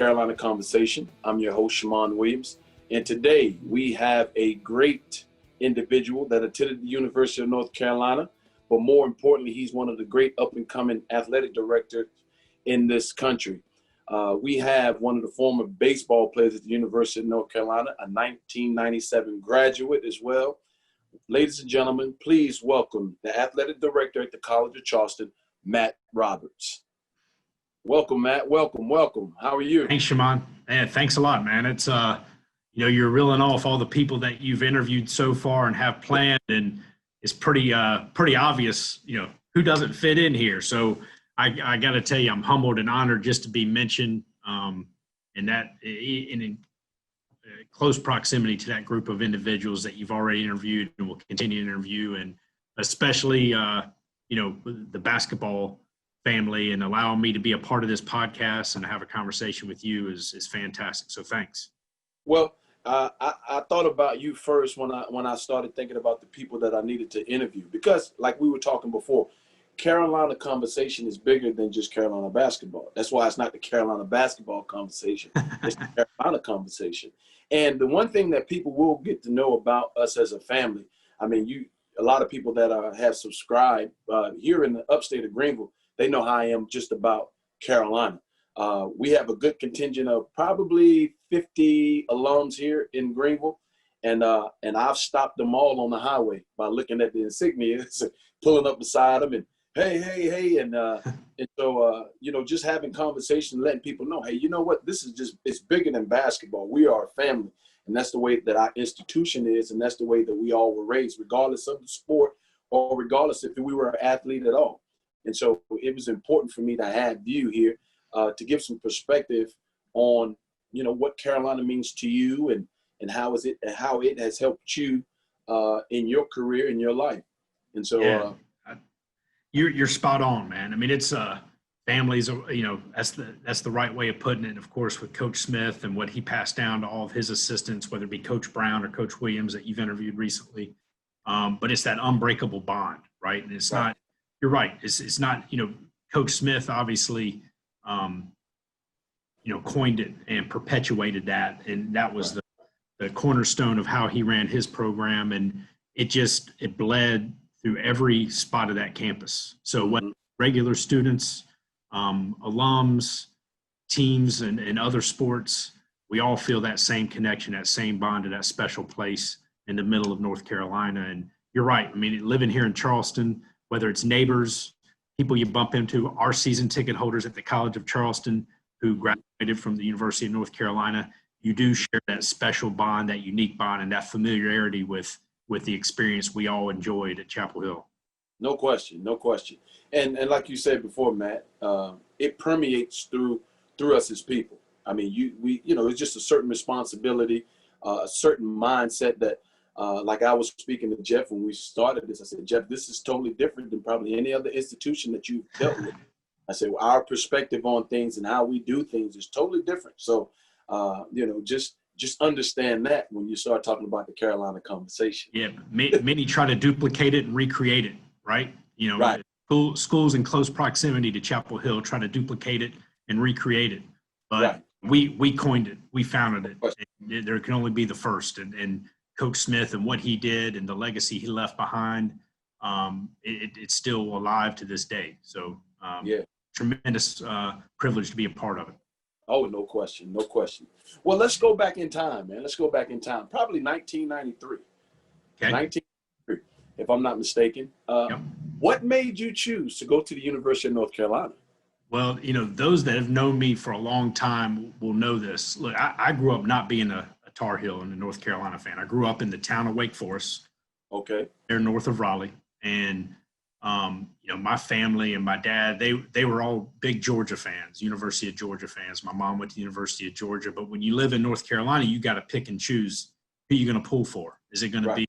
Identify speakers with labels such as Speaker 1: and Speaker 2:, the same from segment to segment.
Speaker 1: Carolina Conversation. I'm your host, Shammond Williams. And today we have a great individual that attended the University of North Carolina, but more importantly, he's one of the great up-and-coming athletic directors in this country. We have one of the former baseball players at the University of North Carolina, a 1997 graduate as well. Ladies and gentlemen, please welcome the athletic director at the College of Charleston, Matt Roberts. Welcome, Matt. Welcome. How are you?
Speaker 2: Thanks, Shammond. Man, thanks a lot, man. It's you're reeling off all the people that you've interviewed so far and have planned, and it's pretty obvious, who doesn't fit in here. So I got to tell you, I'm humbled and honored just to be mentioned, in close proximity to that group of individuals that you've already interviewed and will continue to interview, and especially the basketball family, and allowing me to be a part of this podcast and have a conversation with you is fantastic. So thanks.
Speaker 1: Well, I thought about you first when I started thinking about the people that I needed to interview, because like we were talking before, Carolina Conversation is bigger than just Carolina basketball. That's why it's not the Carolina basketball conversation. It's the Carolina Conversation. And the one thing that people will get to know about us as a family, a lot of people that have subscribed here in the upstate of Greenville, they know how I am just about Carolina. We have a good contingent of probably 50 alums here in Greenville, and I've stopped them all on the highway by looking at the insignias, pulling up beside them, and hey, and so just having conversation, letting people know, hey, you know what, it's bigger than basketball. We are a family, and that's the way that our institution is, and that's the way that we all were raised, regardless of the sport or regardless if we were an athlete at all. And so it was important for me to have you here to give some perspective on, what Carolina means to you and how it has helped you in your career, in your life. And so
Speaker 2: you're spot on, man. It's families, that's the right way of putting it. Of course, with Coach Smith and what he passed down to all of his assistants, whether it be Coach Brown or Coach Williams that you've interviewed recently. But it's that unbreakable bond, right? And it's not. You're right. It's not, Coach Smith obviously, coined it and perpetuated that. And that was the cornerstone of how he ran his program. And it bled through every spot of that campus. So when regular students, alums, teams, and other sports, we all feel that same connection, that same bond to that special place in the middle of North Carolina. And you're right. Living here in Charleston, whether it's neighbors, people you bump into, our season ticket holders at the College of Charleston who graduated from the University of North Carolina, you do share that special bond, that unique bond, and that familiarity with the experience we all enjoyed at Chapel Hill.
Speaker 1: No question. And like you said before, Matt, it permeates through us as people. It's just a certain responsibility, a certain mindset that, like I was speaking to Jeff when we started this, I said, Jeff, this is totally different than probably any other institution that you've dealt with. I said, well, our perspective on things and how we do things is totally different. So, just understand that when you start talking about the Carolina Conversation.
Speaker 2: Yeah, many try to duplicate it and recreate it, right?
Speaker 1: Right.
Speaker 2: Schools in close proximity to Chapel Hill try to duplicate it and recreate it. But we coined it. We founded it. There can only be the first. And Coach Smith and what he did and the legacy he left behind, it's still alive to this day. So tremendous privilege to be a part of it.
Speaker 1: Oh, no question. Well, let's go back in time, man. Probably 1993.
Speaker 2: Okay.
Speaker 1: 1993, if I'm not mistaken. What made you choose to go to the University of North Carolina?
Speaker 2: Well, those that have known me for a long time will know this. Look, I grew up not being a Tar Heel and a North Carolina fan. I grew up in the town of Wake Forest.
Speaker 1: Okay.
Speaker 2: They're north of Raleigh. And, my family and my dad, they were all big Georgia fans, University of Georgia fans. My mom went to the University of Georgia. But when you live in North Carolina, you got to pick and choose who you're going to pull for. Is it going to be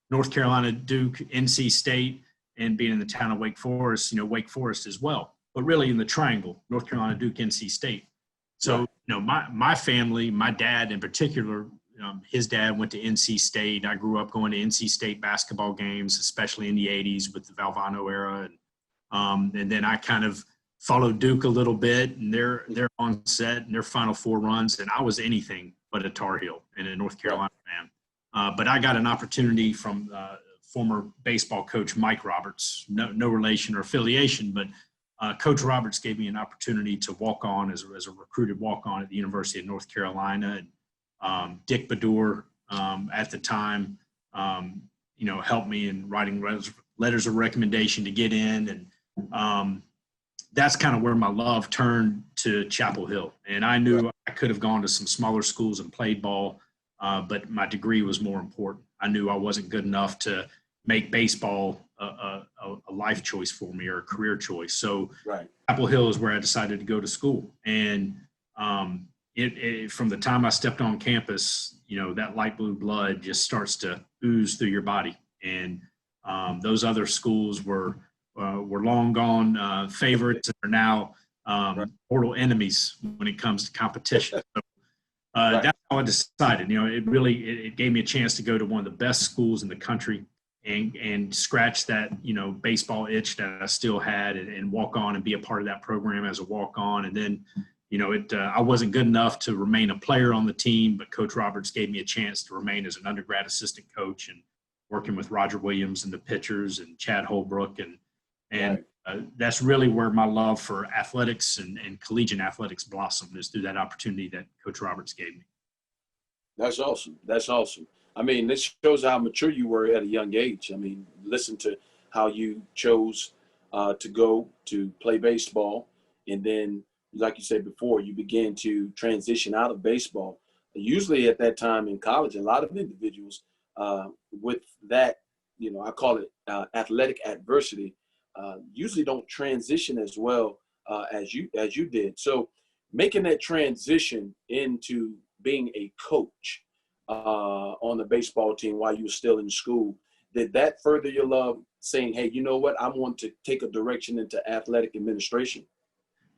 Speaker 2: North Carolina, Duke, NC State, and being in the town of Wake Forest, Wake Forest as well. But really in the triangle, North Carolina, Duke, NC State. So, my family, my dad in particular, his dad went to NC State. I grew up going to NC State basketball games, especially in the 80s with the Valvano era. And then I kind of followed Duke a little bit, and they're on set and their Final Four runs, and I was anything but a Tar Heel and a North Carolina fan. But I got an opportunity from former baseball coach Mike Roberts, no relation or affiliation, but Coach Roberts gave me an opportunity to walk on as a recruited walk-on at the University of North Carolina. And Dick Bedour at the time, helped me in writing letters of recommendation to get in. And that's kind of where my love turned to Chapel Hill. And I knew I could have gone to some smaller schools and played ball, but my degree was more important. I knew I wasn't good enough to make baseball a life choice for me or a career choice. So Chapel Hill is where I decided to go to school. And it from the time I stepped on campus, that light blue blood just starts to ooze through your body. And those other schools were long gone favorites and are now mortal enemies when it comes to competition. So, that's how I decided. It gave me a chance to go to one of the best schools in the country and scratch that, baseball itch that I still had and walk on and be a part of that program as a walk-on. And then, I wasn't good enough to remain a player on the team, but Coach Roberts gave me a chance to remain as an undergrad assistant coach and working with Roger Williams and the pitchers and Chad Holbrook. And that's really where my love for athletics and collegiate athletics blossomed, is through that opportunity that Coach Roberts gave me.
Speaker 1: That's awesome. That's awesome. I mean, this shows how mature you were at a young age. I mean, listen to how you chose to go to play baseball. And then, like you said before, you began to transition out of baseball. Usually at that time in college, a lot of individuals with that, I call it athletic adversity, usually don't transition as well as you did. So making that transition into being a coach on the baseball team while you were still in school, did that further your love, saying, hey, you know what, I want to take a direction into athletic administration?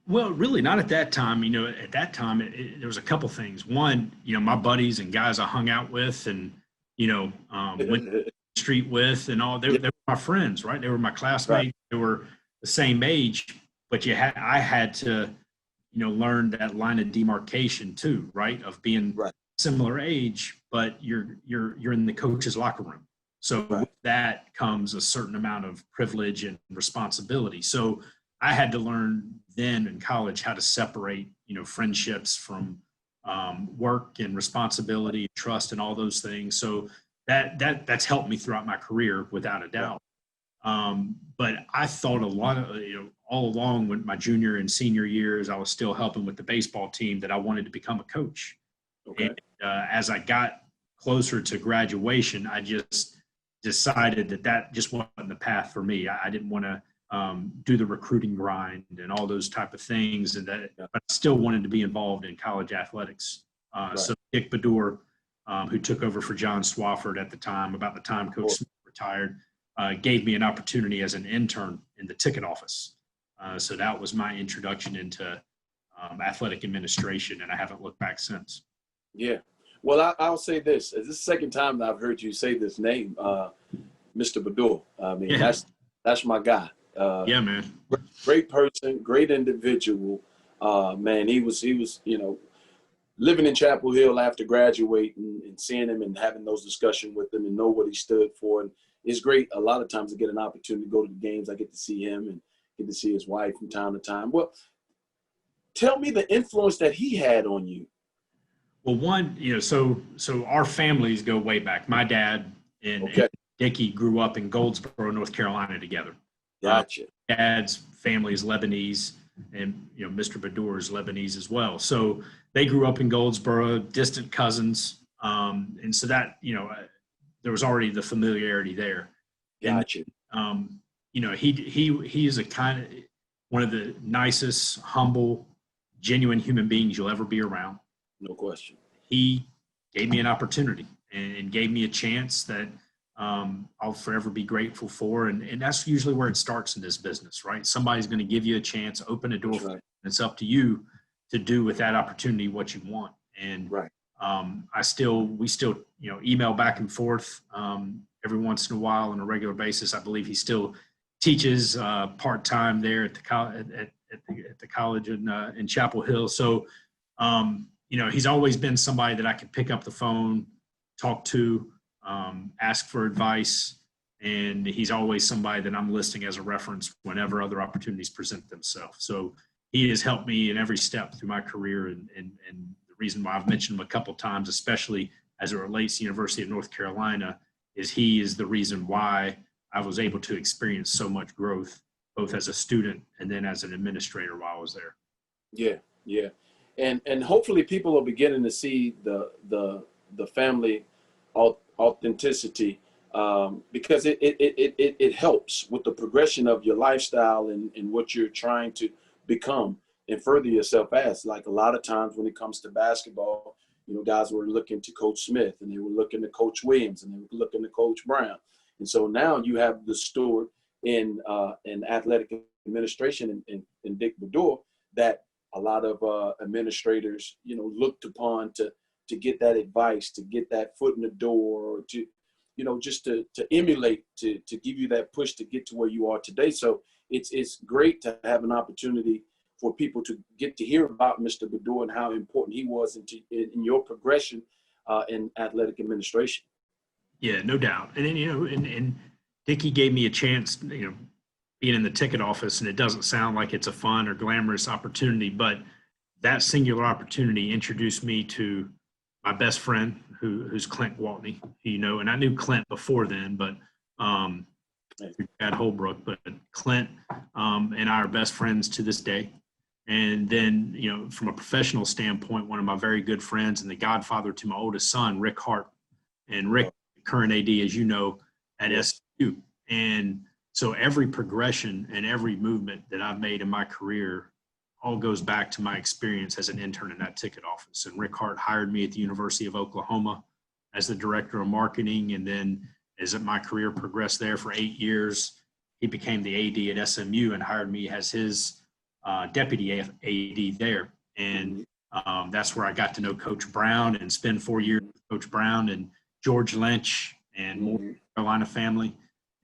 Speaker 2: Well, really not at that time. At that time, there was a couple things. One, my buddies and guys I hung out with and, went to the street with and all, they were my friends, right? They were my classmates. They were the same age, but I had to, learn that line of demarcation too, right? Of being similar age, but you're in the coach's locker room. So with that comes a certain amount of privilege and responsibility. So I had to learn then in college how to separate, friendships from work and responsibility, trust, and all those things. So that's helped me throughout my career without a doubt. But I thought a lot of, all along with my junior and senior years, I was still helping with the baseball team, that I wanted to become a coach. Okay. And as I got closer to graduation, I just decided that just wasn't the path for me. I didn't want to do the recruiting grind and all those type of things, but I still wanted to be involved in college athletics. So Dick Bedour, who took over for John Swafford at the time, about the time Coach Smith retired, gave me an opportunity as an intern in the ticket office. So that was my introduction into athletic administration, and I haven't looked back since.
Speaker 1: Yeah. Well, I'll say this. This is the second time that I've heard you say this name, Mr. Bedour. I mean, that's my guy.
Speaker 2: Yeah, man.
Speaker 1: Great person, great individual. Man, he was, living in Chapel Hill after graduating and seeing him and having those discussions with him and know what he stood for. And it's great a lot of times to get an opportunity to go to the games. I get to see him and get to see his wife from time to time. Well, tell me the influence that he had on you.
Speaker 2: Well, one, so our families go way back. My dad and Dickie grew up in Goldsboro, North Carolina together.
Speaker 1: Gotcha.
Speaker 2: Dad's family is Lebanese, and Mr. Bedour is Lebanese as well. So they grew up in Goldsboro, distant cousins, and so that there was already the familiarity there.
Speaker 1: Gotcha.
Speaker 2: And he is one of the nicest, humble, genuine human beings you'll ever be around.
Speaker 1: No question.
Speaker 2: He gave me an opportunity and gave me a chance that I'll forever be grateful for. And that's usually where it starts in this business, right? Somebody's going to give you a chance, open a door. Right. And it's up to you to do with that opportunity what you want. And we still email back and forth every once in a while on a regular basis. I believe he still teaches part-time there at at the college in Chapel Hill. So, he's always been somebody that I could pick up the phone, talk to, ask for advice. And he's always somebody that I'm listing as a reference whenever other opportunities present themselves. So he has helped me in every step through my career. And the reason why I've mentioned him a couple of times, especially as it relates to University of North Carolina, is he is the reason why I was able to experience so much growth, both as a student and then as an administrator while I was there.
Speaker 1: Yeah. And hopefully people are beginning to see the family authenticity, because it helps with the progression of your lifestyle and what you're trying to become and further yourself as. Like a lot of times when it comes to basketball, guys were looking to Coach Smith and they were looking to Coach Williams and they were looking to Coach Brown. And so now you have the steward in athletic administration in Dick Bedour that a lot of administrators, looked upon to get that advice, to get that foot in the door, or to, just to emulate, to give you that push to get to where you are today. So it's great to have an opportunity for people to get to hear about Mr. Bedour and how important he was in your progression in athletic administration.
Speaker 2: Yeah, no doubt. And then, and Dickie gave me a chance, being in the ticket office, and it doesn't sound like it's a fun or glamorous opportunity, but that singular opportunity introduced me to my best friend, who's Clint Waltney, and I knew Clint before then, but Brad Holbrook, but Clint and I are best friends to this day. And then, from a professional standpoint, one of my very good friends and the godfather to my oldest son, Rick Hart, and Rick, current AD, as you know, at SU. And so every progression and every movement that I've made in my career all goes back to my experience as an intern in that ticket office. And Rick Hart hired me at the University of Oklahoma as the director of marketing. And then as my career progressed there for 8 years, he became the AD at SMU and hired me as his deputy AD there. And that's where I got to know Coach Brown and spend 4 years with Coach Brown and George Lynch and more Carolina family.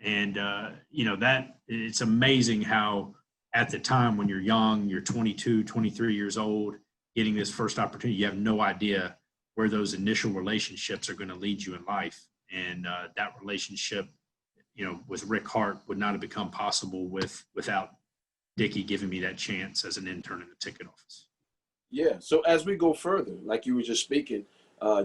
Speaker 2: And, that it's amazing how at the time when you're young, you're 22, 23 years old, getting this first opportunity, you have no idea where those initial relationships are going to lead you in life. And that relationship, with Rick Hart would not have become possible without Dickie giving me that chance as an intern in the ticket office.
Speaker 1: Yeah. So as we go further, like you were just speaking,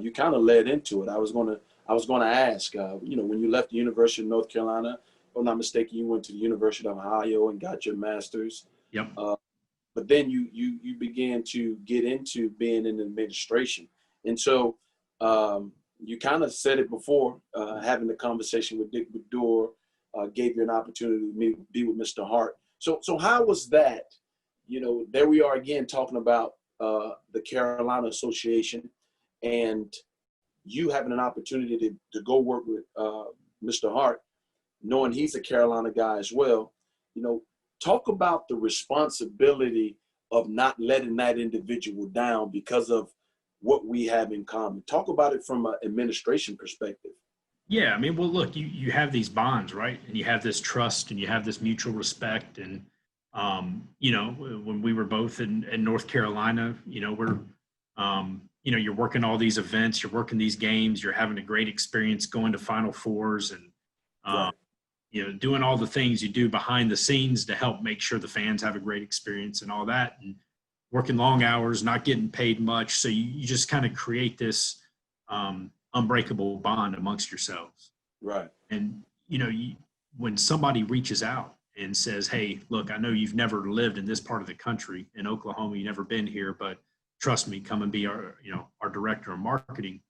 Speaker 1: you kind of led into it. I was going to ask, when you left the University of North Carolina, if I'm not mistaken, you went to the University of Ohio and got your master's.
Speaker 2: Yep.
Speaker 1: But then you began to get into being in administration. And so you kind of said it before, having the conversation with Dick Bedour gave you an opportunity to be with Mr. Hart. So how was that? There we are again talking about the Carolina Association and you having an opportunity to go work with Mr. Hart, knowing he's a Carolina guy as well. Talk about the responsibility of not letting that individual down because of what we have in common. Talk about it from an administration perspective.
Speaker 2: Yeah, well, look, you have these bonds, right? And you have this trust and you have this mutual respect. And, when we were both in North Carolina, we're, you're working all these events, you're working these games, you're having a great experience going to Final Fours and,
Speaker 1: Right.
Speaker 2: Doing all the things you do behind the scenes to help make sure the fans have a great experience and all that. And working long hours, not getting paid much. So you just kind of create this unbreakable bond amongst yourselves.
Speaker 1: Right.
Speaker 2: And, when somebody reaches out and says, hey, look, I know you've never lived in this part of the country, in Oklahoma, you've never been here, but trust me, come and be our director of marketing.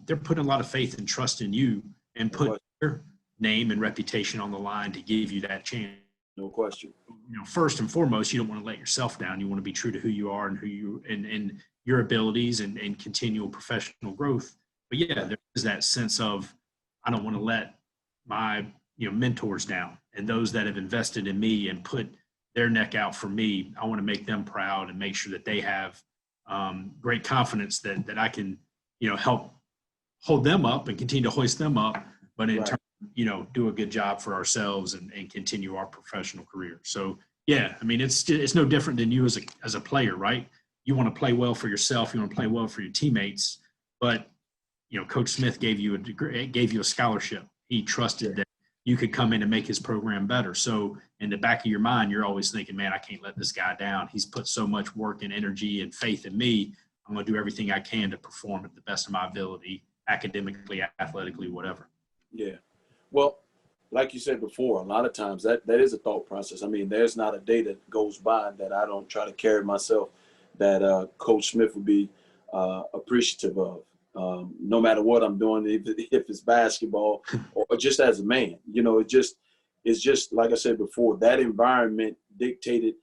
Speaker 2: They're putting a lot of faith and trust in you and put your name and reputation on the line to give you that chance.
Speaker 1: No question.
Speaker 2: First and foremost, you don't want to let yourself down. You want to be true to who you are and and your abilities and continual professional growth. But yeah, there is that sense of, I don't want to let my, mentors down and those that have invested in me and put their neck out for me. I want to make them proud and make sure that they have great confidence that I can, help hold them up and continue to hoist them up, but in turn, do a good job for ourselves and continue our professional career. So Yeah, I mean, it's no different than you as a player, right? You want to play well for yourself, you want to play well for your teammates, but Coach Smith gave you a degree, gave you a scholarship. He trusted that you could come in and make his program better. So in the back of your mind, you're always thinking, man, I can't let this guy down. He's put so much work and energy and faith in me. I'm going to do everything I can to perform at the best of my ability, academically, athletically, whatever.
Speaker 1: Yeah. Well, like you said before, a lot of times that is a thought process. I mean, there's not a day that goes by that I don't try to carry myself that Coach Smith would be appreciative of. No matter what I'm doing, if it's basketball or just as a man, it's just like I said before, that environment dictated,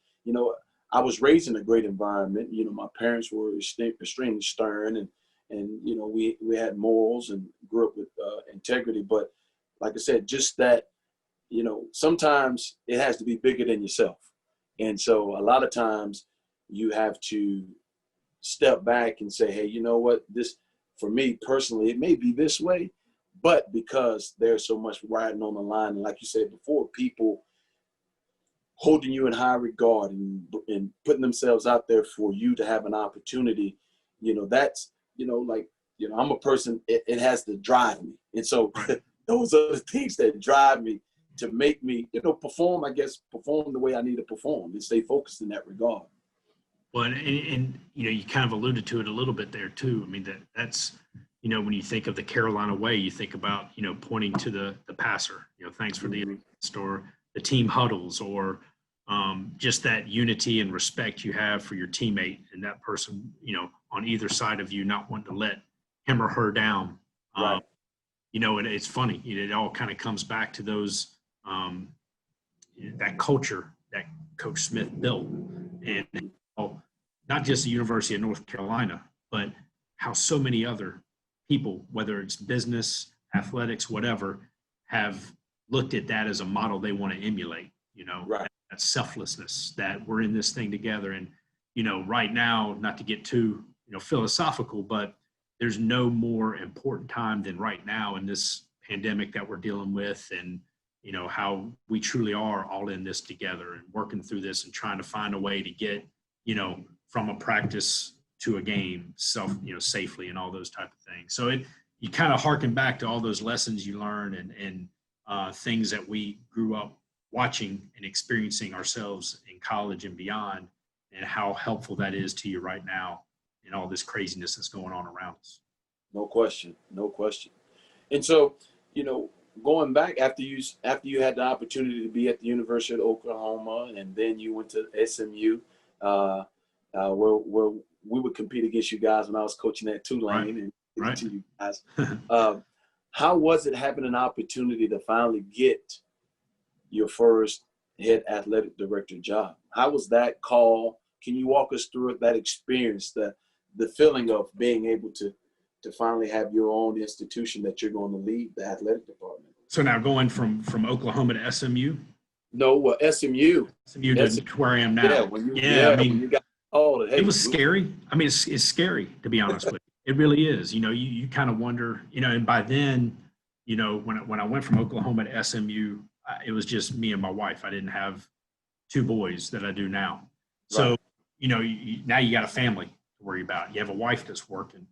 Speaker 1: I was raised in a great environment. My parents were extremely stern and we had morals and grew up with integrity. But like I said, just that, sometimes it has to be bigger than yourself. And so a lot of times you have to step back and say, hey, you know what, this, for me personally, it may be this way, but because there's so much riding on the line, and like you said before, people holding you in high regard and putting themselves out there for you to have an opportunity, that's, I'm a person, it has to drive me. And so those are the things that drive me to make me, perform the way I need to perform and stay focused in that regard.
Speaker 2: Well, and you kind of alluded to it a little bit there too. I mean, that's when you think of the Carolina way, you think about, pointing to the passer, thanks for the assist, or the team huddles, or just that unity and respect you have for your teammate and that person, on either side of you, not wanting to let him or her down.
Speaker 1: Right.
Speaker 2: And it's funny, it all kind of comes back to those, that culture that Coach Smith built, and not just the University of North Carolina, but how so many other people, whether it's business, athletics, whatever, have looked at that as a model they want to emulate,
Speaker 1: Right.
Speaker 2: that selflessness, that we're in this thing together. And, right now, not to get too, philosophical, but there's no more important time than right now in this pandemic that we're dealing with, and, how we truly are all in this together and working through this and trying to find a way to get, from a practice to a game safely and all those type of things. So you kind of harken back to all those lessons you learn and things that we grew up watching and experiencing ourselves in college and beyond, and how helpful that is to you right now in all this craziness that's going on around us.
Speaker 1: No question. And so, going back after you had the opportunity to be at the University of Oklahoma, and then you went to SMU, where we would compete against you guys when I was coaching at Tulane, and to you guys. How was it having an opportunity to finally get your first head athletic director job? How was that call? Can you walk us through that experience, the feeling of being able to finally have your own institution that you're going to lead the athletic department?
Speaker 2: So now going from Oklahoma to SMU?
Speaker 1: No, SMU.
Speaker 2: SMU to where I am now.
Speaker 1: I mean, when you got called, hey,
Speaker 2: it was scary. I mean, it's scary, to be honest with you. It really is. You kind of wonder, and by then, when I went from Oklahoma to SMU, it was just me and my wife. I didn't have two boys that I do now. So, now you got a family to worry about. You have a wife that's working.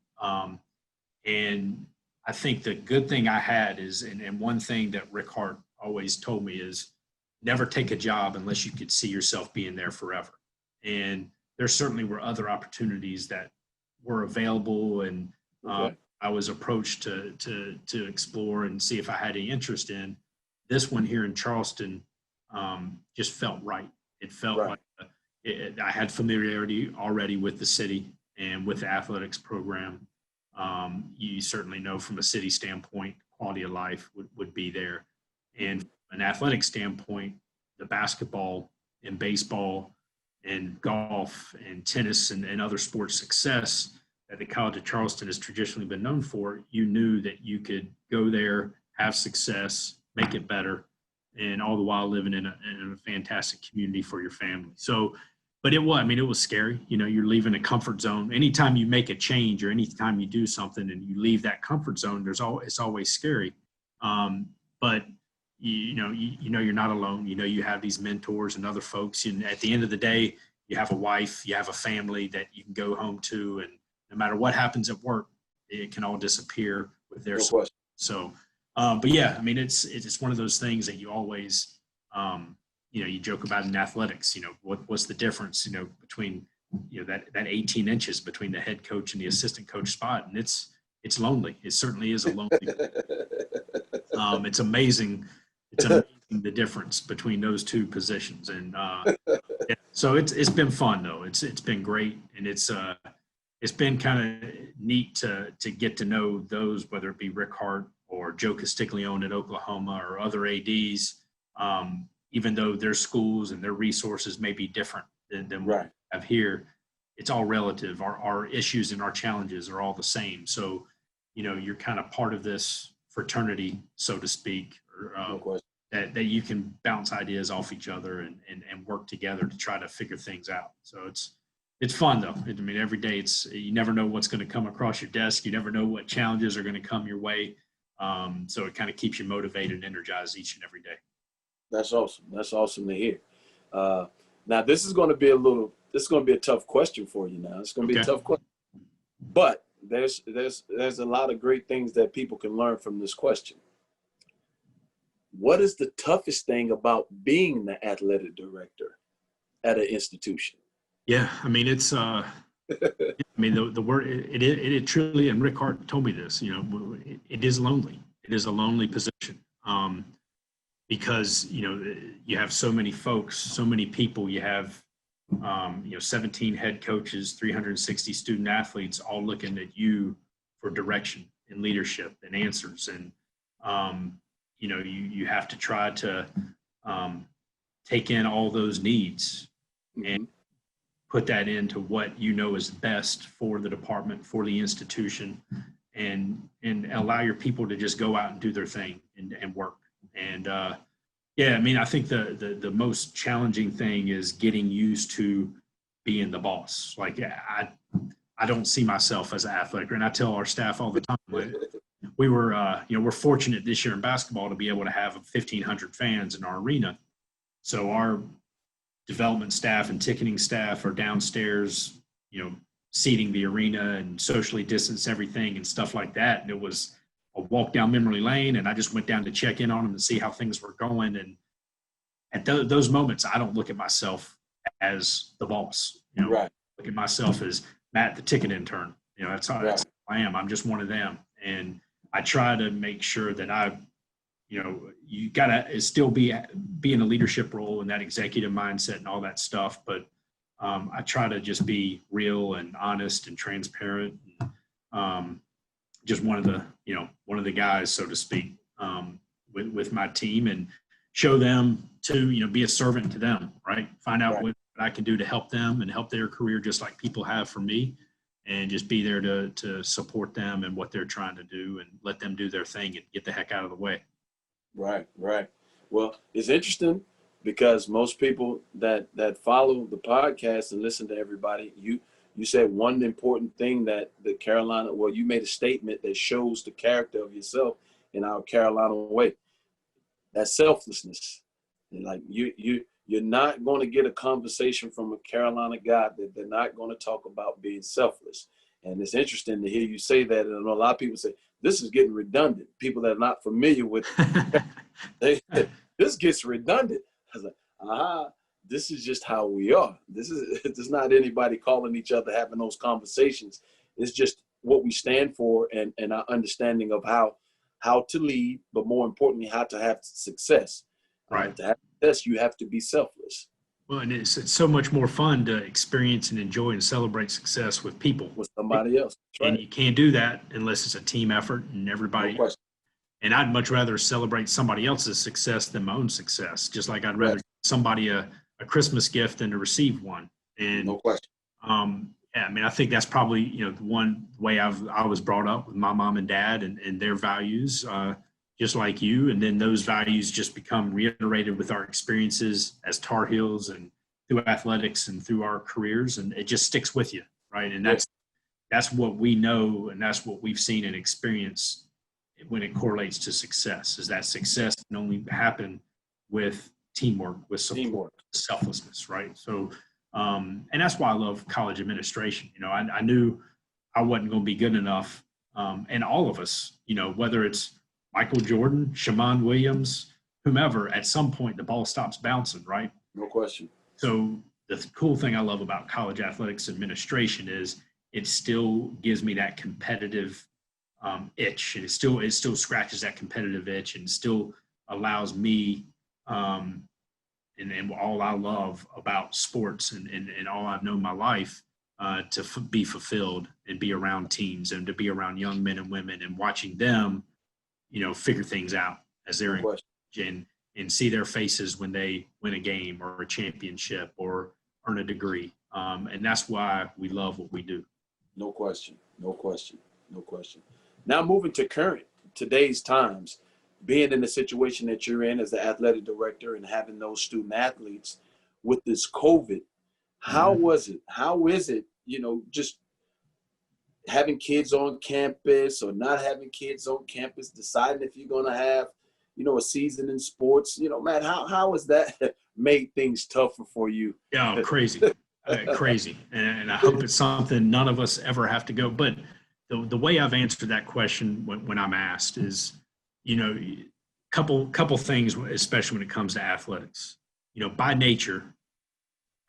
Speaker 2: And I think the good thing I had is, and one thing that Rick Hart always told me is, never take a job unless you could see yourself being there forever. And there certainly were other opportunities that were available, and I was approached to explore and see if I had any interest in. This one here in Charleston just felt right. It felt like I had familiarity already with the city and with the athletics program. You certainly know from a city standpoint, quality of life would be there. And from an athletic standpoint, the basketball and baseball and golf and tennis and other sports success that the College of Charleston has traditionally been known for, you knew that you could go there, have success, make it better, and all the while living in a fantastic community for your family. So, but it was scary. You're leaving a comfort zone. Anytime you make a change or anytime you do something and you leave that comfort zone, it's always scary. But, you know you're not alone. You know you have these mentors and other folks, and at the end of the day, you have a wife, you have a family that you can go home to, and no matter what happens at work, it can all disappear with their support. So, but yeah, I mean, it's one of those things that you always, you joke about in athletics. What's the difference, between that 18 inches between the head coach and the assistant coach spot, and it's lonely. It certainly is a lonely. It's amazing. It's amazing the difference between those two positions, and yeah, so it's been fun though. It's been great, and it's been kind of neat to get to know those, whether it be Rick Hart or Joe Castiglione at Oklahoma or other ADs, even though their schools and their resources may be different than what we have here. It's all relative. Our issues and our challenges are all the same. So, you're kind of part of this fraternity, so to speak, or, that you can bounce ideas off each other and work together to try to figure things out. So it's fun though. I mean, every day you never know what's going to come across your desk. You never know what challenges are going to come your way. So it kind of keeps you motivated and energized each and every day. That's awesome. That's awesome to hear. Now this is going to be a tough question for you now. It's going to be a tough question, but there's a lot of great things that people can learn from this question. What is the toughest thing about being the athletic director at an institution? Yeah, I mean, it's, I mean, the word, it truly, and Rick Hart told me this, it is lonely. It is a lonely position, because, you have so many folks, so many people. You have, 17 head coaches, 360 student athletes, all looking at you for direction and leadership and answers. And, you have to try to take in all those needs and put that into what is best for the department, for the institution, and allow your people to just go out and do their thing and work. And yeah, I mean, I think the most challenging thing is getting used to being the boss. Like, I don't see myself as an athletic, and I tell our staff all the time, we were, we're fortunate this year in basketball to be able to have 1,500 fans in our arena. So our development staff and ticketing staff are downstairs, seating the arena and socially distance everything and stuff like that. And it was a walk down memory lane, and I just went down to check in on them and see how things were going. And at those moments, I don't look at myself as the boss. Right. Look at myself as Matt, the ticket intern. That's how I am. I'm just one of them. And I try to make sure that you gotta still be in a leadership role and that executive mindset and all that stuff. But I try to just be real and honest and transparent. And, just one of the guys, so to speak, with my team, and show them to, be a servant to them, right? Find out what I can do to help them and help their career, just like people have for me. And just be there to support them and what they're trying to do, and let them do their thing and get the heck out of the way. Right. Well, it's interesting because most people that follow the podcast and listen to everybody, you said one important thing that the Carolina, you made a statement that shows the character of yourself in our Carolina way. That's selflessness. And like you're not going to get a conversation from a Carolina guy that they're not going to talk about being selfless. And it's interesting to hear you say that. And I know a lot of people say, this is getting redundant. People that are not familiar with this gets redundant. I was like, this is just how we are. There's not anybody calling each other, having those conversations. It's just what we stand for and our understanding of how to lead, but more importantly, how to have success. Right. To have success, you have to be selfless. Well, and it's so much more fun to experience and enjoy and celebrate success with people. With somebody else. Right. And you can't do that unless it's a team effort and everybody. No question. And I'd much rather celebrate somebody else's success than my own success. Just like I'd rather give somebody a Christmas gift than to receive one. And no question. Yeah, I mean, I think that's probably, one way I was brought up with my mom and dad and their values, just like you. And then those values just become reiterated with our experiences as Tar Heels and through athletics and through our careers. And it just sticks with you, right? And that's what we know, and that's what we've seen and experienced when it correlates to success, is that success can only happen with teamwork, with support,
Speaker 1: Teamwork.
Speaker 2: selflessness, right? So, and that's why I love college administration. You know, I knew I wasn't going to be good enough, and all of us, you know, whether it's Michael Jordan, Shammond Williams, whomever, at some point the ball stops bouncing, right?
Speaker 1: No question.
Speaker 2: So the cool thing I love about college athletics administration is it still gives me that competitive itch, and it still scratches that competitive itch, and still allows me and all I love about sports and all I've known my life to be fulfilled and be around teams and to be around young men and women and watching them, you know, figure things out as they're
Speaker 1: No
Speaker 2: in and see their faces when they win a game or a championship or earn a degree. And that's why we love what we do.
Speaker 1: No question. No question. No question. Now moving to today's times, being in the situation that you're in as the athletic director and having those student athletes with this COVID, how was it? How is it, you know, just having kids on campus or not having kids on campus, deciding if you're going to have, you know, a season in sports? You know, Matt, how has that made things tougher for you?
Speaker 2: Yeah, crazy, crazy. And I hope it's something none of us ever have to go. But the way I've answered that question when I'm asked is, you know, couple things, especially when it comes to athletics. You know, by nature,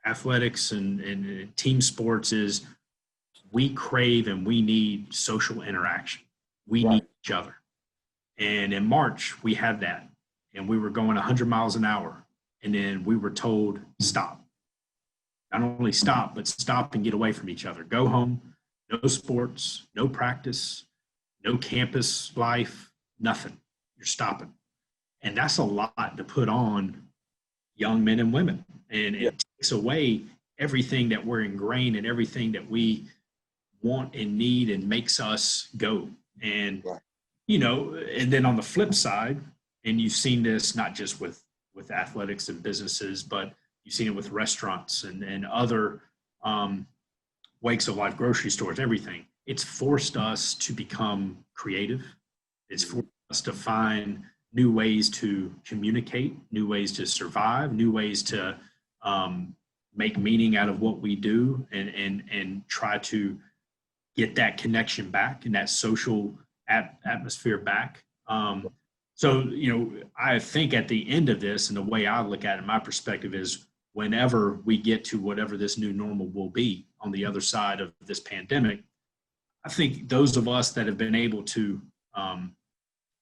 Speaker 2: athletics and team sports is we crave and we need social interaction. We need each other. And in March, we had that. And we were going 100 miles an hour. And then we were told, stop. Not only stop, but stop and get away from each other. Go home. No sports, no practice, no campus life, nothing. You're stopping. And that's a lot to put on young men and women. And it takes away everything that we're ingrained and everything that we want and need and makes us go. And, you know, and then on the flip side, and you've seen this not just with athletics and businesses, but you've seen it with restaurants and other wakes of life, grocery stores, everything. It's forced us to become creative. It's forced us to find new ways to communicate, new ways to survive, new ways to make meaning out of what we do and try to get that connection back and that social atmosphere back. So, you know, I think at the end of this, and the way I look at it, my perspective is whenever we get to whatever this new normal will be on the other side of this pandemic, I think those of us that have been able to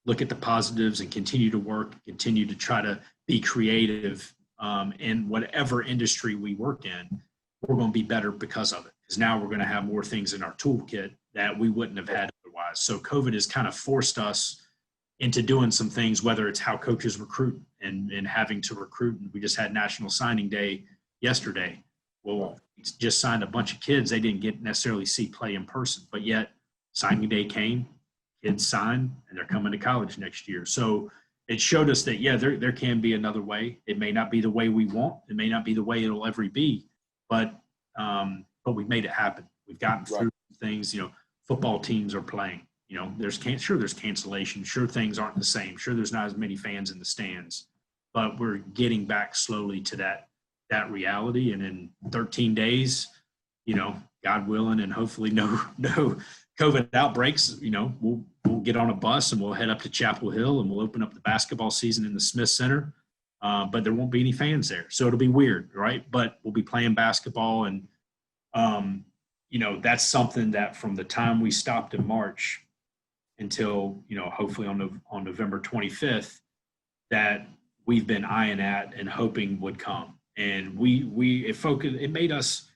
Speaker 2: look at the positives and continue to work, continue to try to be creative in whatever industry we work in, we're going to be better because of it. Because now we're going to have more things in our toolkit that we wouldn't have had otherwise. So COVID has kind of forced us into doing some things, whether it's how coaches recruit and having to recruit. And we just had National Signing Day yesterday. Well, it's just signed a bunch of kids they didn't get necessarily see play in person, but yet signing day came, kids signed, and they're coming to college next year. So it showed us that, yeah, there can be another way. It may not be the way we want. It may not be the way it'll ever be, but we've made it happen. We've gotten through things. You know, football teams are playing. You know, there's cancellation. Sure, things aren't the same. Sure, there's not as many fans in the stands, but we're getting back slowly to that reality. And in 13 days, you know, God willing, and hopefully no COVID outbreaks, you know, we'll get on a bus and we'll head up to Chapel Hill and we'll open up the basketball season in the Smith Center. But there won't be any fans there, so it'll be weird, right? But we'll be playing basketball, and you know, that's something that from the time we stopped in March until, you know, hopefully on November 25th, that we've been eyeing at and hoping would come. And it made us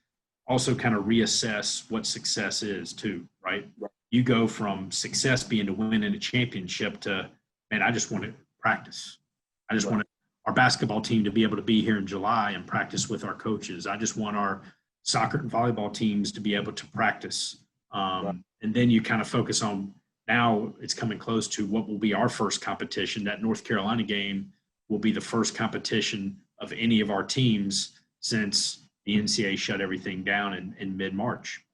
Speaker 2: also kind of reassess what success is too, right? You go from success being to win in a championship to, man, I just want to practice. I just want our basketball team to be able to be here in July and practice with our coaches. I just want our soccer and volleyball teams to be able to practice. And then you kind of focus on, now it's coming close to what will be our first competition. That North Carolina game will be the first competition of any of our teams since the NCAA shut everything down in mid-March.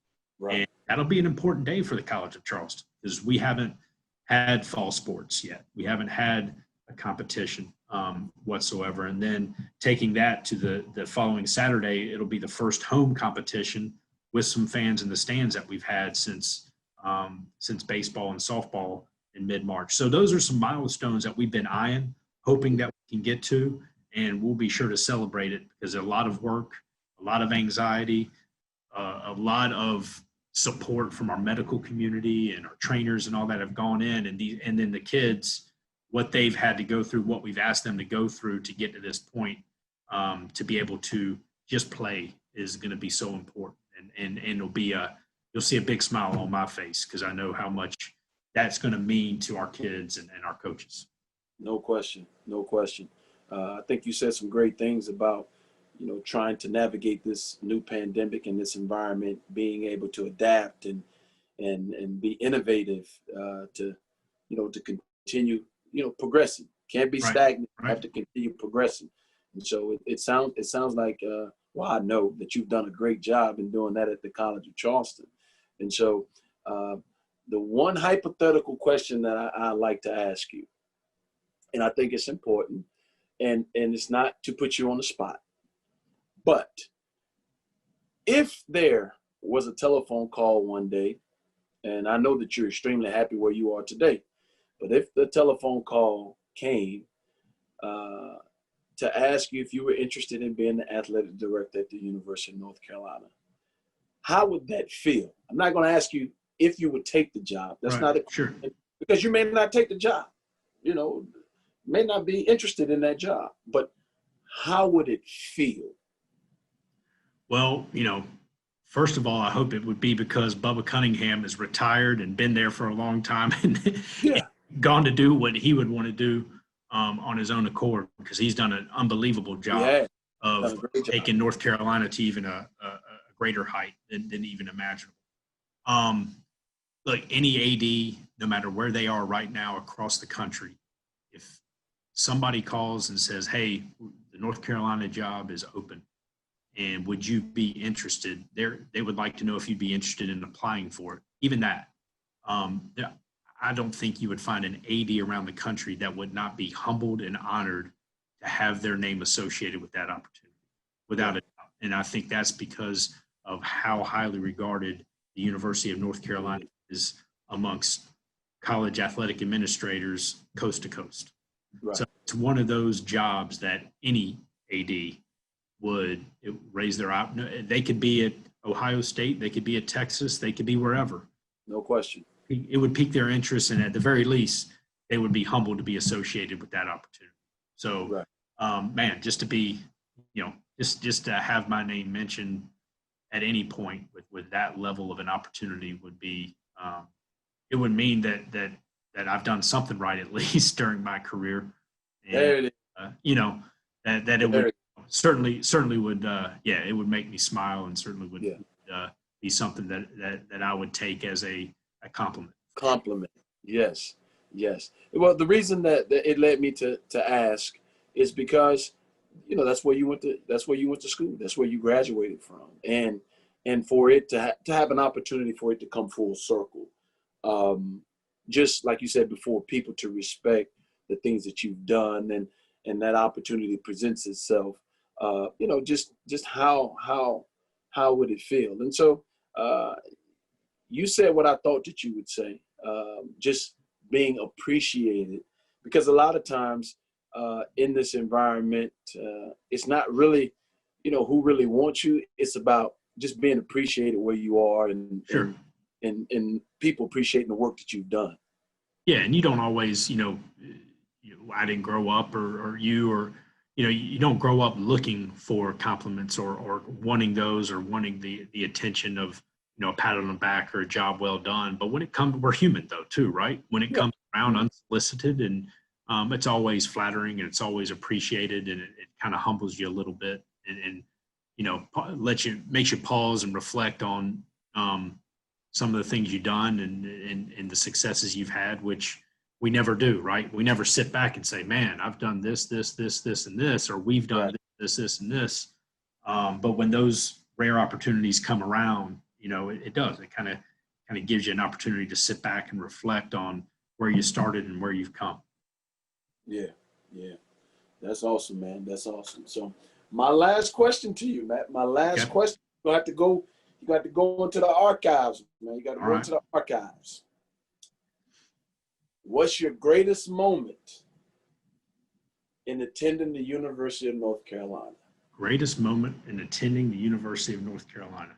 Speaker 2: And that'll be an important day for the College of Charleston, because we haven't had fall sports yet. We haven't had a competition whatsoever. And then taking that to the following Saturday, it'll be the first home competition with some fans in the stands that we've had since baseball and softball in mid-March. So those are some milestones that we've been eyeing, hoping that we can get to, and we'll be sure to celebrate it because a lot of work, a lot of anxiety, a lot of support from our medical community and our trainers and all that have gone in, and then the kids, what they've had to go through, what we've asked them to go through to get to this point, to be able to just play is going to be so important. And it'll be you'll see a big smile on my face because I know how much that's going to mean to our kids and our coaches.
Speaker 1: No question. No question. I think you said some great things about, trying to navigate this new pandemic and this environment, being able to adapt and be innovative, to continue, progressing. Can't be stagnant.
Speaker 2: Right.
Speaker 1: Have to continue progressing. And so it sounds like, well, I know that you've done a great job in doing that at the College of Charleston. And so the one hypothetical question that I like to ask you, and I think it's important, and it's not to put you on the spot, but if there was a telephone call one day, and I know that you're extremely happy where you are today, but if the telephone call came to ask you if you were interested in being the athletic director at the University of North Carolina, how would that feel? I'm not going to ask you if you would take the job. That's
Speaker 2: right.
Speaker 1: not a
Speaker 2: Sure.
Speaker 1: Because you may not take the job, may not be interested in that job, but how would it feel?
Speaker 2: Well, first of all, I hope it would be because Bubba Cunningham is retired and been there for a long time and,
Speaker 1: Yeah.
Speaker 2: and gone to do what he would want to do on his own accord, because he's done an unbelievable job of taking North Carolina to even a greater height than even imaginable. Look, any AD, no matter where they are right now across the country, if somebody calls and says, hey, the North Carolina job is open, and would you be interested? They would like to know if you'd be interested in applying for it. Even that. I don't think you would find an AD around the country that would not be humbled and honored to have their name associated with that opportunity, without a doubt. And I think that's because of how highly regarded the University of North Carolina is amongst college athletic administrators coast to coast.
Speaker 1: Right.
Speaker 2: So it's one of those jobs that any AD would raise their eye. They could be at Ohio State, they could be at Texas, they could be wherever.
Speaker 1: No question.
Speaker 2: It would pique their interest, and at the very least, they would be humbled to be associated with that opportunity. So, man, just to be, just to have my name mentioned at any point with that level of an opportunity would be, it would mean that I've done something right at least during my career. And,
Speaker 1: there it is.
Speaker 2: That it would certainly would, it would make me smile, and certainly would be something that I would take as a compliment.
Speaker 1: Compliment. Yes. Well, the reason that it led me to ask is because, that's where you went to school. That's where you graduated from. And for it to have an opportunity for it to come full circle. Just like you said before, people to respect the things that you've done, and that opportunity presents itself. Just how would it feel? And so, you said what I thought that you would say, just being appreciated, because a lot of times in this environment, it's not really, who really wants you. It's about just being appreciated where you are, and people appreciating the work that you've done.
Speaker 2: Yeah, and you don't always, I didn't grow up, or you don't grow up looking for compliments or wanting those, or wanting the attention of, a pat on the back or a job well done. But when it comes, we're human though too, right? When it comes around unsolicited, and it's always flattering, and it's always appreciated, and it kind of humbles you a little bit, and makes you pause and reflect on some of the things you've done and the successes you've had, which we never do, right? We never sit back and say, man, I've done this, and this, or we've done this, and this. But when those rare opportunities come around, it does. It kind of gives you an opportunity to sit back and reflect on where you started and where you've come.
Speaker 1: Yeah, yeah. That's awesome, man. That's awesome. So my last question to you, Matt, my last
Speaker 2: Okay.
Speaker 1: question, you have to go into the archives, man. You got to
Speaker 2: All
Speaker 1: go
Speaker 2: right.
Speaker 1: into the archives. What's your greatest moment in attending the University of North Carolina?
Speaker 2: Greatest moment in attending the University of North Carolina.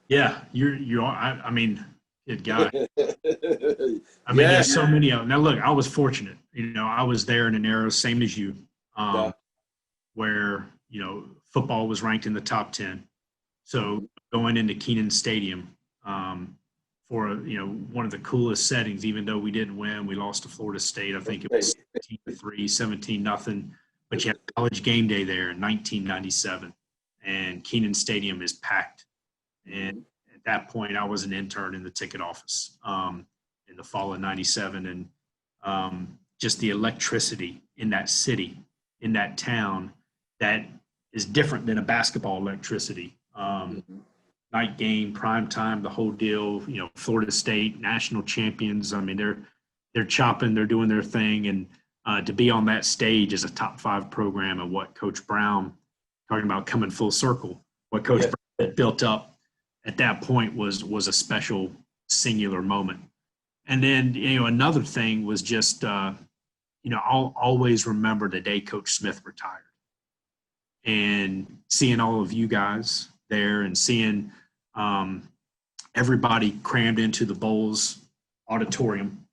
Speaker 2: Yeah, you are. I mean, good guy. I mean,
Speaker 1: Yeah.
Speaker 2: there's so many of them. Now, look, I was fortunate. You know, I was there in an era, same as you,
Speaker 1: Yeah.
Speaker 2: where, you know, football was ranked in the top 10. So going into Kenan Stadium for, you know, one of the coolest settings, even though we didn't win, we lost to Florida State. I think it was 17-3, 17-0. But you had College Game Day there in 1997, and Kenan Stadium is packed. And at that point, I was an intern in the ticket office in the fall of '97, and just the electricity in that city, in that town, that is different than a basketball electricity. Night game, prime time, the whole deal. You know, Florida State, national champions. I mean, they're chopping, they're doing their thing, and to be on that stage as a top 5 program, and what Coach Brown, talking about coming full circle, what Coach Brown had built up at that point was a special singular moment. And then, you know, another thing was just, you know, I'll always remember the day Coach Smith retired, and seeing all of you guys there, and seeing everybody crammed into the Bowles auditorium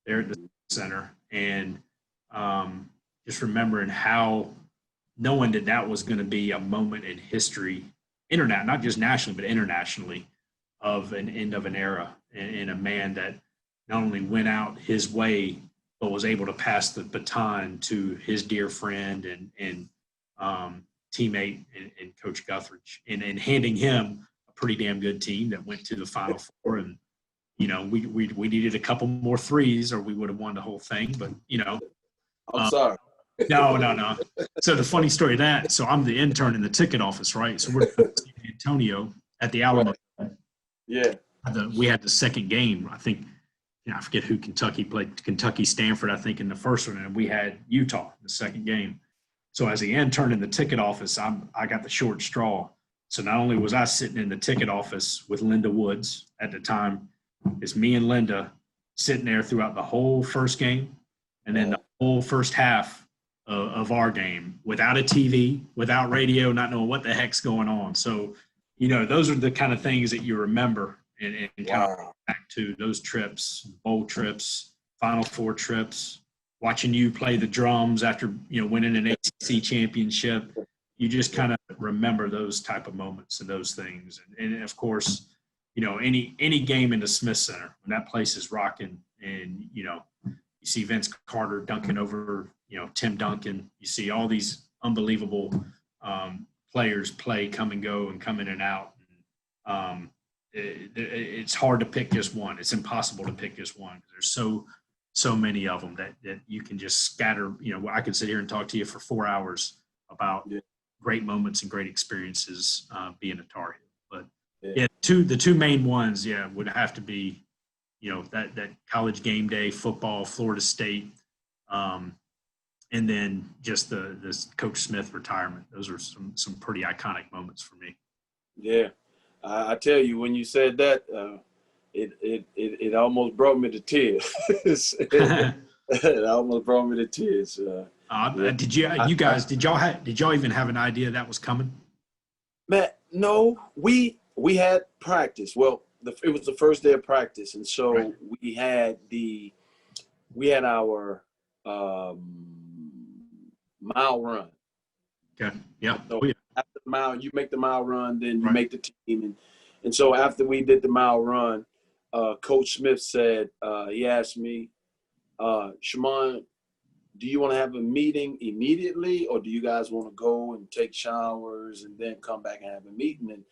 Speaker 2: there at the center, and just remembering how, knowing that that was going to be a moment in history, internet, not just nationally, but internationally, of an end of an era, and a man that not only went out his way, but was able to pass the baton to his dear friend and teammate and Coach Guthridge, and handing him a pretty damn good team that went to the Final Four. And, you know, we needed a couple more threes or we would have won the whole thing. But, you know.
Speaker 1: I'm sorry.
Speaker 2: No. So the funny story of that, so I'm the intern in the ticket office, right? So we're in San Antonio at the Alamo.
Speaker 1: Right. Yeah.
Speaker 2: We had the second game. I think, you know, I forget who Kentucky played. Kentucky, Stanford, I think, in the first one, and we had Utah in the second game. So as the intern in the ticket office, I got the short straw. So not only was I sitting in the ticket office with Linda Woods at the time, it's me and Linda sitting there throughout the whole first game, and then the whole first half of our game, without a TV, without radio, not knowing what the heck's going on. So, you know, those are the kind of things that you remember, and kind of back to those trips, bowl trips, Final Four trips, watching you play the drums after, you know, winning an ACC championship. You just kind of remember those type of moments and those things. And of course, you know, any game in the Smith Center, when that place is rocking, and, you know, you see Vince Carter dunking over, you know, Tim Duncan. You see all these unbelievable players play, come and go, and come in and out. It's hard to pick just one. It's impossible to pick just one. There's so many of them that you can just scatter. You know, I could sit here and talk to you for 4 hours about great moments and great experiences being a Tar Heel. But the two main ones, would have to be, you know, that College Game Day football, Florida State, and then just this Coach Smith retirement. Those are some pretty iconic moments for me.
Speaker 1: Yeah, I tell you, when you said that, it almost brought me to tears. It almost brought me to tears.
Speaker 2: Did y'all even have an idea that was coming?
Speaker 1: Matt, no, we had practice. Well, it was the first day of practice, and so we had our mile run.
Speaker 2: Okay. Yeah.
Speaker 1: So after the mile, you make the mile run, then you make the team, and so after we did the mile run, Coach Smith said, he asked me, Shammond, do you want to have a meeting immediately, or do you guys want to go and take showers and then come back and have a meeting? And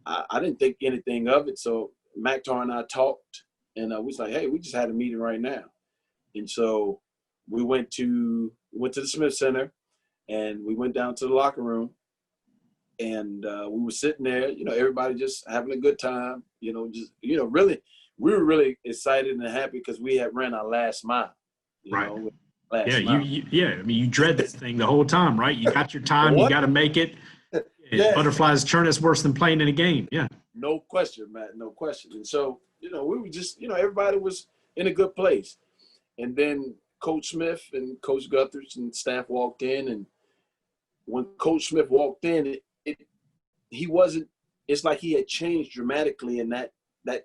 Speaker 1: I didn't think anything of it. So Mactar and I talked, and we was like, hey, we just had a meeting right now. And so we went to the Smith Center, and we went down to the locker room, and we were sitting there, you know, everybody just having a good time, you know, just, you know, really we were really excited and happy because we had ran our last mile.
Speaker 2: Right.
Speaker 1: Last mile.
Speaker 2: I mean, you dread this thing the whole time, right? You got your time, you
Speaker 1: What?
Speaker 2: got to make it.
Speaker 1: Yeah.
Speaker 2: Butterflies churn is worse than playing in a game. Yeah.
Speaker 1: No question, Matt. No question. And so, we were just, everybody was in a good place. And then Coach Smith and Coach Guthridge and staff walked in. And when Coach Smith walked in, it's like he had changed dramatically in that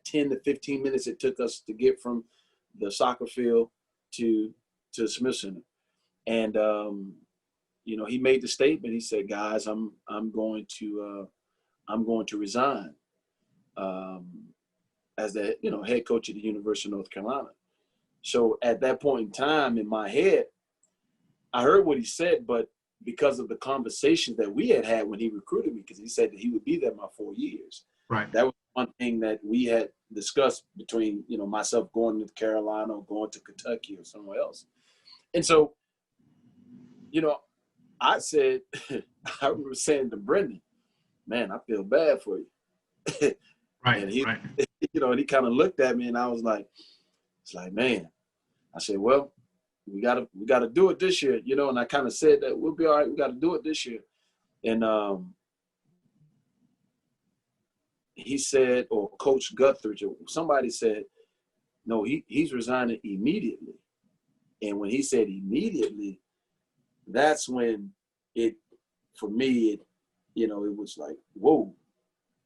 Speaker 1: 10 to 15 minutes it took us to get from the soccer field to Smith Center. And, he made the statement. He said, guys, I'm going to resign as the head coach of the University of North Carolina. So at that point in time, in my head, I heard what he said, but because of the conversations that we had when he recruited me, because he said that he would be there my 4 years.
Speaker 2: Right.
Speaker 1: That was one thing that we had discussed between myself going to Carolina or going to Kentucky or somewhere else. And so, I said, I remember saying to Brendan, man, I feel bad for you.
Speaker 2: Right.
Speaker 1: And he,
Speaker 2: right.
Speaker 1: And he kind of looked at me, and I was like, man. I said, well, we gotta do it this year, And I kind of said that we'll be all right. We got to do it this year. And he said, or Coach Guthridge, or somebody said, no, he's resigning immediately. And when he said immediately, that's when it was like, whoa,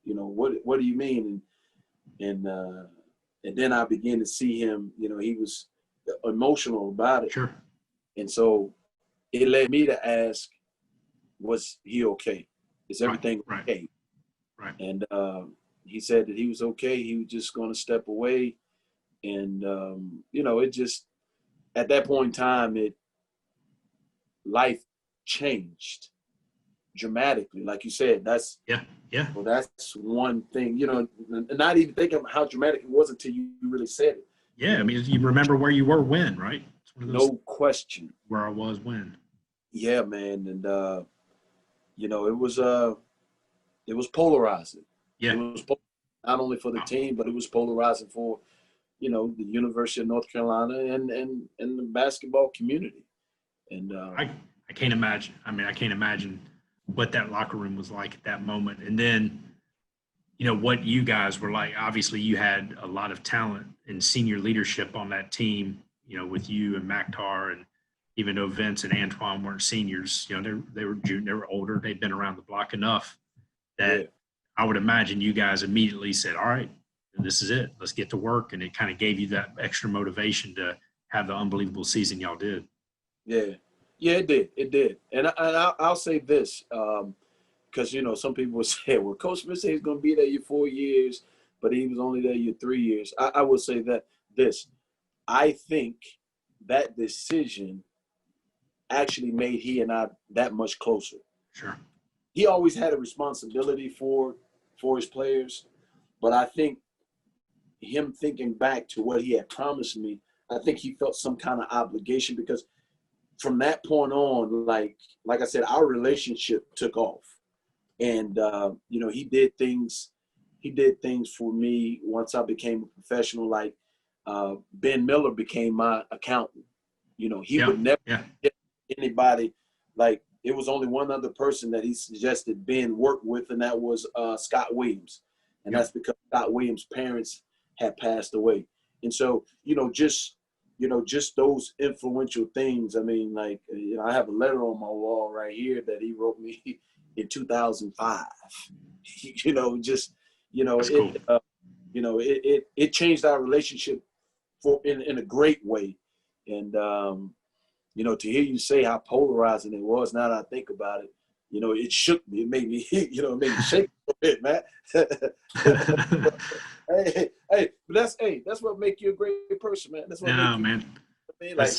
Speaker 1: what do you mean? And then I began to see him, he was emotional about it.
Speaker 2: Sure.
Speaker 1: And so it led me to ask, was he okay? Is everything okay?
Speaker 2: Right.
Speaker 1: And he said that he was okay. He was just going to step away. And, it just, at that point in time, life changed dramatically. Like you said, that's well, that's one thing, not even thinking how dramatic it was until you really said it.
Speaker 2: Yeah, I mean, you remember where you were when, right? It's one of those
Speaker 1: no question.
Speaker 2: Where I was when.
Speaker 1: Yeah, man. And, it was polarizing.
Speaker 2: Yeah.
Speaker 1: It was not only for the team, but it was polarizing for, the University of North Carolina and the basketball community. And
Speaker 2: I can't imagine. I mean, I can't imagine what that locker room was like at that moment. And then, what you guys were like. Obviously, you had a lot of talent and senior leadership on that team, with you and Maktar, and even though Vince and Antoine weren't seniors, they were older. They'd been around the block enough that I would imagine you guys immediately said, all right, this is it. Let's get to work. And it kind of gave you that extra motivation to have the unbelievable season y'all did.
Speaker 1: Yeah, it did. It did. And I'll say this, because, some people would say, well, Coach Smith said he's going to be there your 4 years, but he was only there your 3 years. I would say that I think that decision actually made he and I that much closer.
Speaker 2: Sure.
Speaker 1: He always had a responsibility for his players, but I think him thinking back to what he had promised me, I think he felt some kind of obligation, because from that point on, like I said, our relationship took off. And, he did things for me once I became a professional. Like Ben Miller became my accountant. He would never get anybody. Like, it was only one other person that he suggested Ben work with, and that was Scott Williams. And that's because Scott Williams' parents had passed away. And so, just those influential things. I mean, like, I have a letter on my wall right here that he wrote me in 2005. It changed our relationship in a great way. And, to hear you say how polarizing it was, now that I think about it, it shook me. It made me, it made me shake a bit, man. Hey, but that's what make you a great person, man. That's what
Speaker 2: man.
Speaker 1: I mean, like,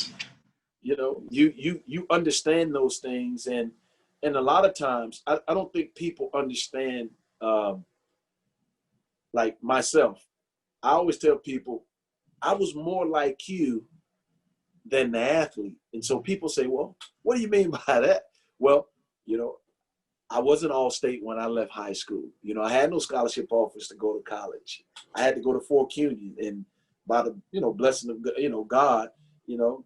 Speaker 1: you understand those things, and a lot of times I don't think people understand. Like myself, I always tell people I was more like you than the athlete, and so people say, "Well, what do you mean by that?" Well, I wasn't All-State when I left high school. You know, I had no scholarship offers to go to college. I had to go to Fort CUNY, and by the, you know, blessing of, you know, God, you know,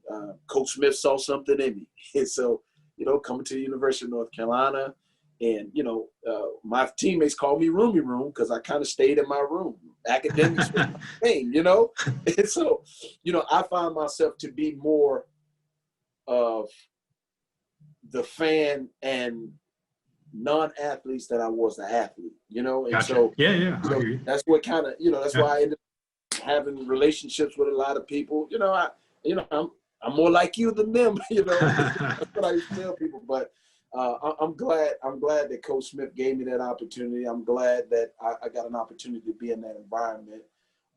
Speaker 1: Coach Smith saw something in me. And so, you know, coming to the University of North Carolina, and, you know, my teammates called me Roomy Room because I kind of stayed in my room. Academics was my thing, you know? And so, you know, I found myself to be more of the fan and non-athletes that I was the athlete, you know? And
Speaker 2: Gotcha.
Speaker 1: so,
Speaker 2: Yeah.
Speaker 1: you
Speaker 2: I
Speaker 1: know,
Speaker 2: hear you.
Speaker 1: that's what kind of, you know, that's why I ended up having relationships with a lot of people. You know, I'm more like you than them, you know? That's what I used to tell people. But I'm glad that Coach Smith gave me that opportunity. I'm glad that I got an opportunity to be in that environment.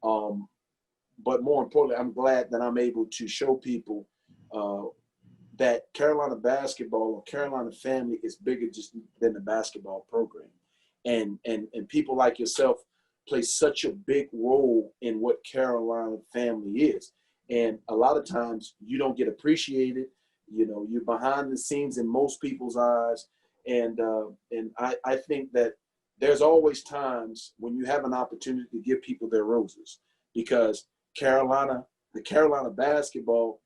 Speaker 1: But more importantly, I'm glad that I'm able to show people that Carolina basketball or Carolina family is bigger just than the basketball program. And people like yourself play such a big role in what Carolina family is. And a lot of times you don't get appreciated. You know, you're behind the scenes in most people's eyes. And I think that there's always times when you have an opportunity to give people their roses, because the Carolina basketball,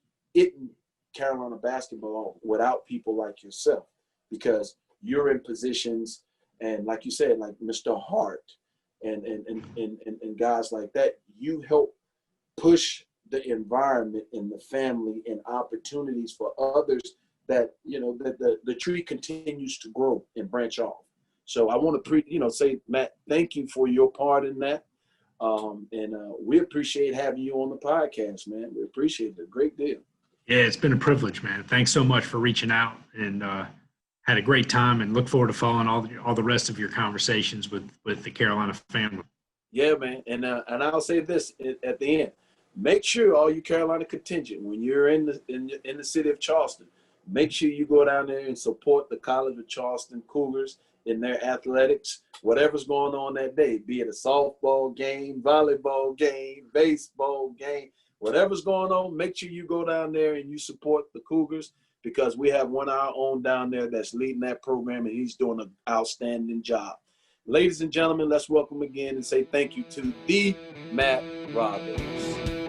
Speaker 1: Carolina basketball without people like yourself, because you're in positions, and like you said, like Mr. Hart and guys like that, you help push the environment and the family and opportunities for others, that, you know, that the tree continues to grow and branch off. So I want to say, Matt, thank you for your part in that. And we appreciate having you on the podcast, man. We appreciate it a great deal.
Speaker 2: Yeah, it's been a privilege, man. Thanks so much for reaching out, and had a great time, and look forward to following all the rest of your conversations with the Carolina family.
Speaker 1: Yeah, man. And I'll say this at the end: make sure, all you Carolina contingent, when you're in the city of Charleston, make sure you go down there and support the College of Charleston Cougars in their athletics, whatever's going on that day, be it a softball game, volleyball game, baseball game. Whatever's going on, make sure you go down there and you support the Cougars, because we have one of our own down there that's leading that program, and he's doing an outstanding job. Ladies and gentlemen, let's welcome again and say thank you to the Matt Roberts.